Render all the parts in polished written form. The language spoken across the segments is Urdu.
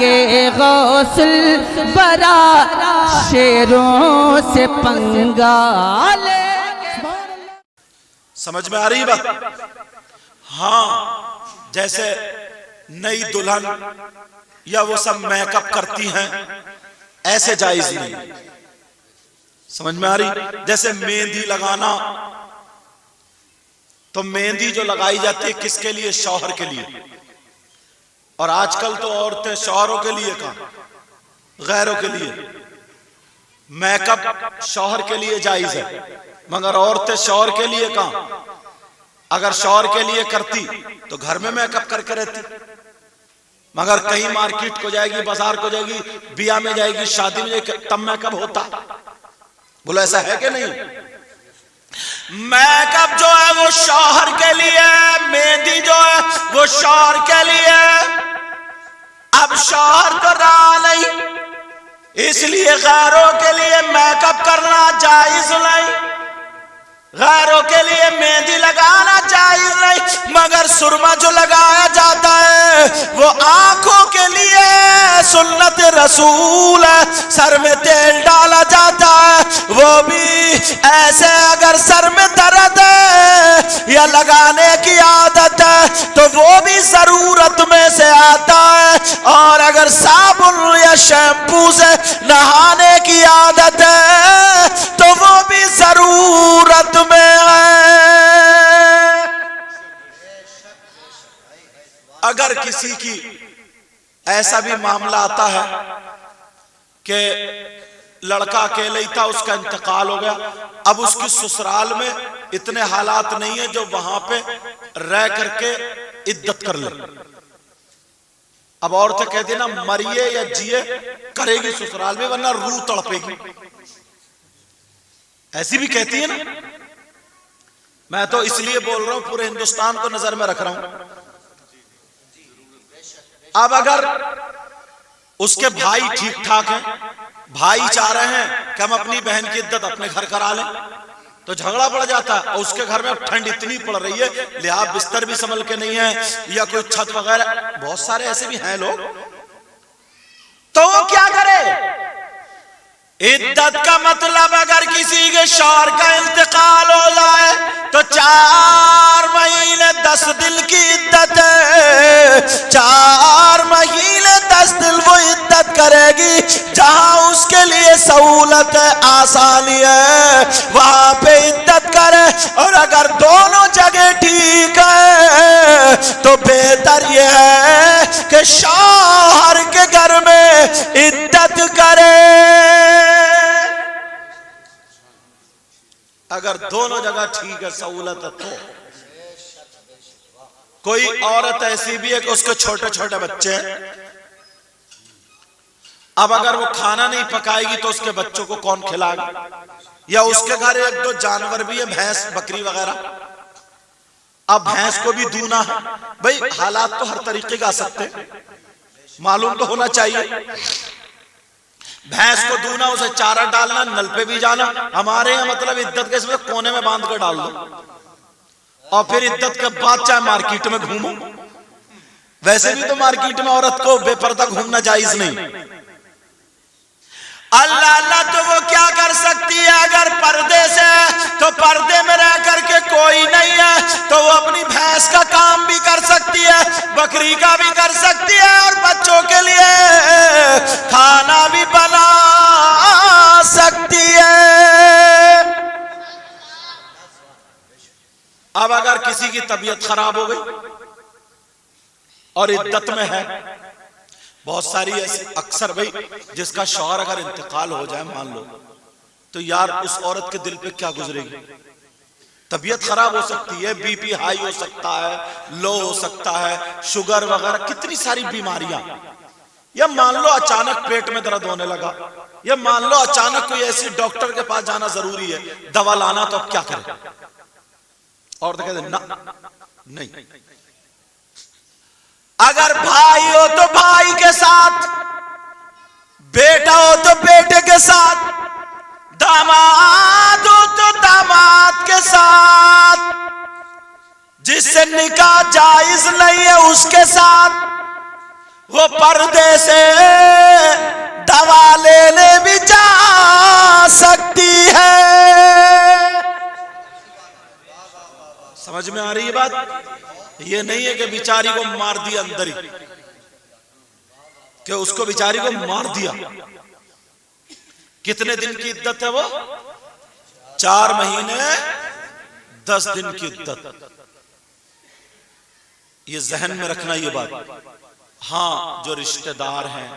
گے غوث الورا شیروں سے پنگا لے گے۔ سمجھ میں آ رہی بات؟ ہاں، جیسے نئی دلہن یا وہ سب میک اپ کرتی ہیں ایسے جائز نہیں۔ سمجھ میں آ رہی؟ جیسے مہندی لگانا، تو مہندی جو لگائی جاتی ہے کس کے لیے؟ شوہر کے لیے۔ اور آج کل تو عورتیں شوہروں کے لیے کہاں، غیروں کے لیے۔ میک اپ شوہر کے لیے جائز ہے، مگر عورتیں شوہر کے لیے کہاں۔ اگر شوہر کے لیے کرتی تو گھر میں میک اپ کر کے رہتی، مگر کہیں مارکیٹ کو جائے گی، بازار کو جائے گی، بیاہ میں جائے گی، شادی میں جائے گی، تب میک اپ ہوتا۔ بولو ایسا ہے کہ نہیں؟ میک اپ جو ہے وہ شوہر کے لیے، مہندی جو ہے وہ شوہر کے لیے۔ اب شوہر تو رہا نہیں، اس لیے غیروں کے لیے میک اپ کرنا جائز نہیں، غیروں کے لیے مہندی لگانا جائز نہیں، مگر سرما جو لگایا جاتا ہے وہ آنکھوں کے لیے سنت رسول ہے۔ سر میں تیل ڈالا جاتا ہے، وہ بھی ایسے اگر سر میں درد ہے یا لگانے کی عادت ہے تو وہ بھی ضرورت میں سے آتا ہے، اور اگر صابن یا شیمپو سے نہانے کی عادت ہے تو وہ بھی ضرورت میں ہے۔ اگر کسی کی ایسا بھی معاملہ آتا ہے کہ لڑکا اکیلے ہی تھا، اس کا انتقال ہو گیا، اب اس کی سسرال میں اتنے حالات نہیں ہیں جو وہاں پہ رہ کر کے عدت کر لے۔ اب عورتیں کہتی ہیں نا مریے یا جیے کرے گی سسرال میں، ورنہ روح تڑپے گی، ایسی بھی کہتی ہے نا۔ میں تو اس لیے بول رہا ہوں، پورے ہندوستان کو نظر میں رکھ رہا ہوں۔ اب اگر اس کے بھائی ٹھیک ٹھاک ہیں، بھائی چاہ رہے ہیں کہ ہم اپنی بہن کی عدت اپنے گھر کرا لیں، تو جھگڑا پڑ جاتا ہے، اور اس کے گھر میں اب ٹھنڈ اتنی پڑ رہی ہے، لحاظ بستر بھی سنبھل کے نہیں ہے، یا کوئی چھت وغیرہ، بہت سارے ایسے بھی ہیں لوگ، تو وہ کیا کرے؟ عدت کا مطلب اگر کسی کے شوہر کا انتقال ہو جائے تو 4 مہینے 10 دن کی عدت ہے، 4 مہینے 10 دن وہ عدت کرے گی۔ جہاں اس کے لیے سہولت ہے، آسانی ہے، وہاں پہ عدت کرے، اور اگر دونوں جگہ ٹھیک ہے تو بہتر یہ ہے کہ شوہر کے گھر میں عدت کرے۔ اگر دونوں جگہ ٹھیک ہے، سہولت ہے، تو کوئی عورت ایسی بھی ہے کہ اس کے چھوٹے چھوٹے بچے ہیں، اب اگر وہ کھانا نہیں پکائے گی تو اس کے بچوں کو کون کھلائے گا؟ یا اس کے گھر 1-2 جانور بھی ہے، بھینس بکری وغیرہ، اب بھینس کو بھی دونا ہے، بھئی حالات تو ہر طریقے کا آ سکتے، معلوم تو ہونا چاہیے۔ بھینس کو دونا، اسے چارہ ڈالنا، نل پہ بھی جانا، ہمارے یہاں مطلب عدت کے اس میں کونے میں باندھ کر ڈال دو، اور پھر عدت کے بعد چاہے مارکیٹ میں گھومو۔ ویسے بھی تو مارکیٹ میں عورت کو بے پردہ گھومنا جائز نہیں۔ اللہ تو وہ کیا کر سکتی ہے؟ اگر پردے سے تو پردے میں رہ کر کے کوئی نہیں ہے تو وہ اپنی بھینس کا کام بھی کر سکتی ہے، بکری کا بھی کر سکتی ہے، اور بچوں کے لیے کھانا بھی بنا سکتی ہے۔ اب اگر کسی کی طبیعت خراب ہو گئی اور عدت میں ہے، بہت ساری ایسی اکثر بھئی جس کا شوہر اگر انتقال ہو جائے مان لو، تو یار اس عورت کے دل پہ کیا گزرے گی؟ طبیعت خراب ہو سکتی ہے، بی پی ہائی ہو سکتا ہے، لو ہو سکتا ہے، شوگر وغیرہ، کتنی ساری بیماریاں، یا مان لو اچانک پیٹ میں درد ہونے لگا، یا مان لو اچانک کوئی ایسی ڈاکٹر کے پاس جانا ضروری ہے، دوا لانا، تو اب کیا کرے؟ اور تو کہتے ہیں نہیں۔ اگر بھائی ہو تو بھائی کے ساتھ، بیٹا ہو تو بیٹے کے ساتھ، داماد ہو تو داماد کے ساتھ، جس سے نکاح جائز نہیں ہے اس کے ساتھ، وہ پردے سے دوا لینے بھی جا سکتی ہے. سمجھ میں آ رہی ہے بات؟ یہ نہیں ہے کہ بیچاری کو مار دیا اندر ہی، کہ اس کو بیچاری کو مار دیا. کتنے دن کی عدت ہے وہ؟ 4 مہینے 10 دن کی عدت. یہ ذہن میں رکھنا یہ بات. ہاں جو رشتہ دار ہیں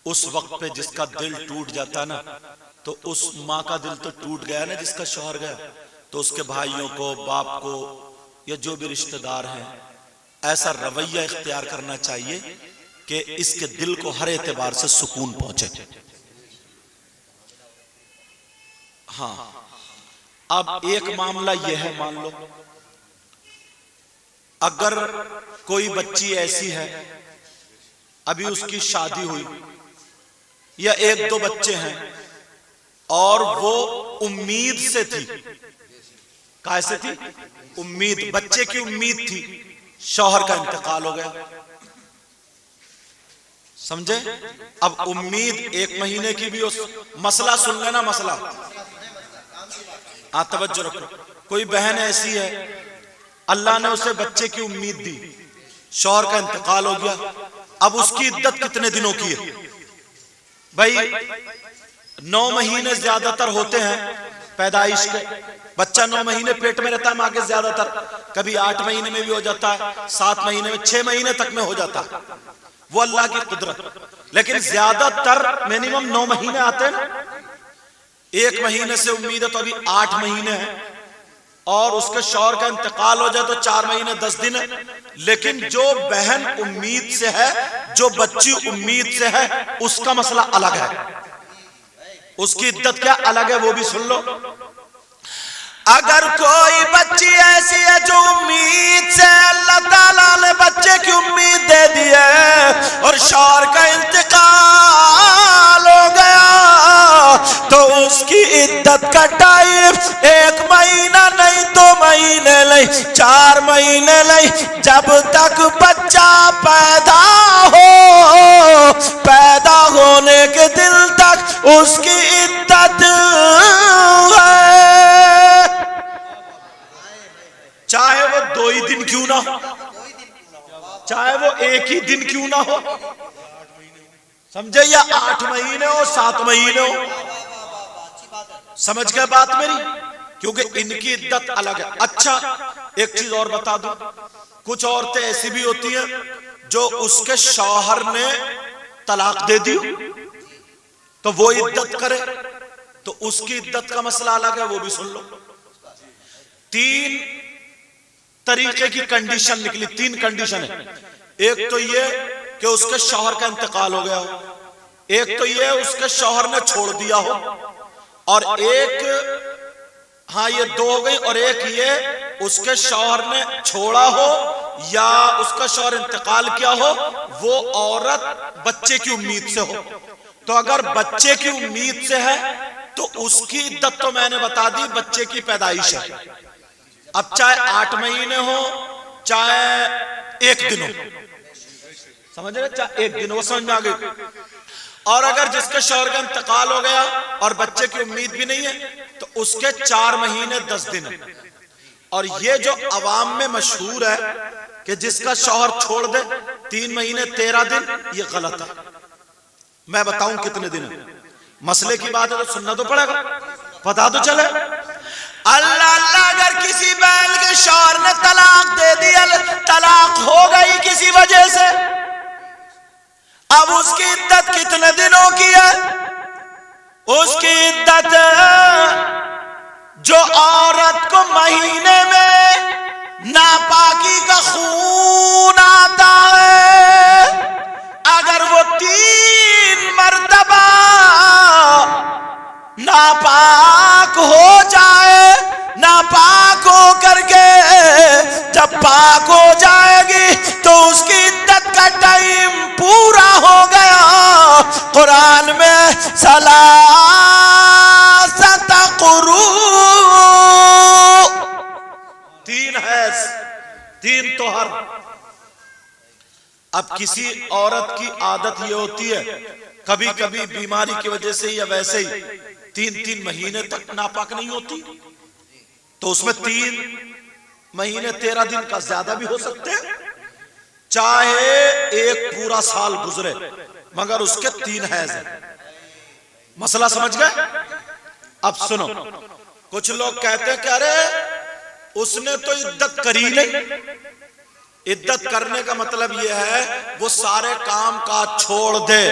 اس وقت پہ جس کا دل ٹوٹ جاتا ہے نا، تو اس ماں کا دل تو ٹوٹ گیا نا جس کا شوہر گیا، تو اس کے بھائیوں کو، باپ کو، یا جو بھی رشتہ دار ہیں، ایسا رویہ اختیار کرنا چاہیے کہ اس کے دل کو ہر اعتبار سے سکون پہنچے. ہاں اب ایک معاملہ یہ ہے، مان لو اگر کوئی بچی ایسی ہے ابھی اس کی شادی ہوئی، یا 1-2 بچے ہیں اور وہ امید سے تھی. کیسے تھی؟ امید، بچے کی امید تھی، شوہر کا انتقال ہو گیا. سمجھے؟ اب امید 1 مہینے کی بھی مسئلہ سن لینا. مسئلہ توجہ رکھو. کوئی بہن ایسی ہے اللہ نے اسے بچے کی امید دی، شوہر کا انتقال ہو گیا. اب اس کی عدت کتنے دنوں کی ہے بھائی؟ 9 مہینے زیادہ تر ہوتے ہیں پیدائش کے. بچہ 9 مہینے پیٹ میں رہتا ہے ماں کے، زیادہ تر کبھی 8 مہینے میں بھی ہو جاتا ہے، 7 مہینے میں، 6 مہینے تک میں ہو جاتا ہے، وہ اللہ کی قدرت. لیکن زیادہ تر منیمم 9 مہینے آتے ہیں. 1 مہینے سے امید ہے تو ابھی 8 مہینے ہیں، اور اس کے شوہر کا انتقال ہو جائے تو 4 مہینے 10 دن ہے. لیکن جو بہن امید سے ہے، جو بچی امید سے ہے، اس کا مسئلہ الگ ہے. اس کی عدت کیا الگ ہے وہ بھی سن لو. اگر کوئی بچی ایسی ہے جو امید سے، اللہ تعالیٰ نے بچے کی امید دے دی ہے اور شوہر کا انتقال ہو گیا، تو اس کی عدت کا ٹائم 1 مہینہ نہیں، 2 مہینے نہیں، 4 مہینے نہیں، جب تک بچہ پیدا ہو، پیدا ہونے کے دن تک اس کی عدت ہے. چاہے وہ 2 ہی دن کیوں نہ ہو، چاہے وہ 1 ہی دن کیوں نہ ہو، سمجھے؟ یا 8 مہینے ہو، 7 مہینے ہو. سمجھ گئے بات میری؟ کیونکہ ان کی عدت الگ ہے. اچھا ایک چیز اور بتا دوں، کچھ عورتیں ایسی بھی ہوتی ہیں جو اس کے شوہر نے طلاق دے دی تو وہ عدت کرے، تو اس کی عدت کا مسئلہ الگ ہے، وہ بھی سن لو. 3 طریقے کی کنڈیشن نکلی، 3 کنڈیشن ہے. ایک تو یہ کہ اس کے شوہر کا انتقال ہو گیا ہو، ایک تو یہ اس کے شوہر نے چھوڑ دیا ہو، اور ایک، ہاں یہ 2 ہو گئی، اور ایک یہ اس کے شوہر نے چھوڑا ہو یا اس کا شوہر انتقال کیا ہو، وہ عورت بچے کی امید سے ہو. تو اگر بچے کی امید سے ہے تو اس کی عدت تو میں نے بتا دی، بچے کی پیدائش ہے. اب چاہے 8 مہینے ہو، چاہے 1 دن ہو، سمجھ رہے؟ چاہے 1 دن ہو، سمجھ میں آ گئی. اور اگر جس کے شوہر کا انتقال ہو گیا اور بچے کی امید بھی نہیں ہے تو اس کے 4 مہینے 10 دن ہے. اور یہ جو عوام میں مشہور ہے کہ جس کا شوہر چھوڑ دے 3 مہینے 13 دن، یہ غلط ہے. میں بتاؤں کتنے دن ہے. مسئلے کی بات ہے تو سننا تو پڑے گا، پتا تو چلے. اللہ اگر کسی بہن کے شوہر نے طلاق دے دیا، طلاق ہو گئی کسی وجہ سے، اب اس کی عدت کتنے دنوں کی ہے؟ اس کی عدت، جو عورت کو مہینے میں ناپاکی کا خون آتا ہے، اگر وہ 3 مرتبہ ناپاک ہو جائے، ناپاک ہو کر کے جب پاک ہو جائے گی تو اس کی عدت کا ٹائم پورا ہو گیا. قرآن میں ثلاثۃ قروء، 3 حیض، 3 طہر. اب کسی عورت کی عادت یہ ہوتی ہے کبھی کبھی بیماری کی وجہ سے یا ویسے ہی 3 مہینے تک ناپاک نہیں ہوتی، تو اس میں 3 مہینے 13 دن کا زیادہ بھی ہو سکتے ہیں، چاہے ایک پورا سال گزرے مگر اس کے 3 حیض ہیں۔ مسئلہ سمجھ گئے؟ اب سنو، کچھ لوگ کہتے ہیں کہ ارے اس نے تو عدت کری نہیں۔ عدت کرنے کا مطلب یہ ہے وہ سارے کام کاج چھوڑ دے،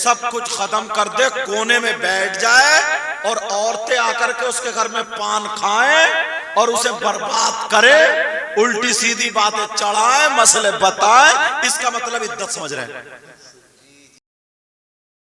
سب کچھ ختم کر دے، کونے میں بیٹھ جائے اور عورتیں آ کر کے اس کے گھر میں پان کھائیں اور اسے برباد کرے، الٹی سیدھی باتیں چڑھائیں، مسئلے بتائیں، اس کا مطلب عدت سمجھ رہے ہیں۔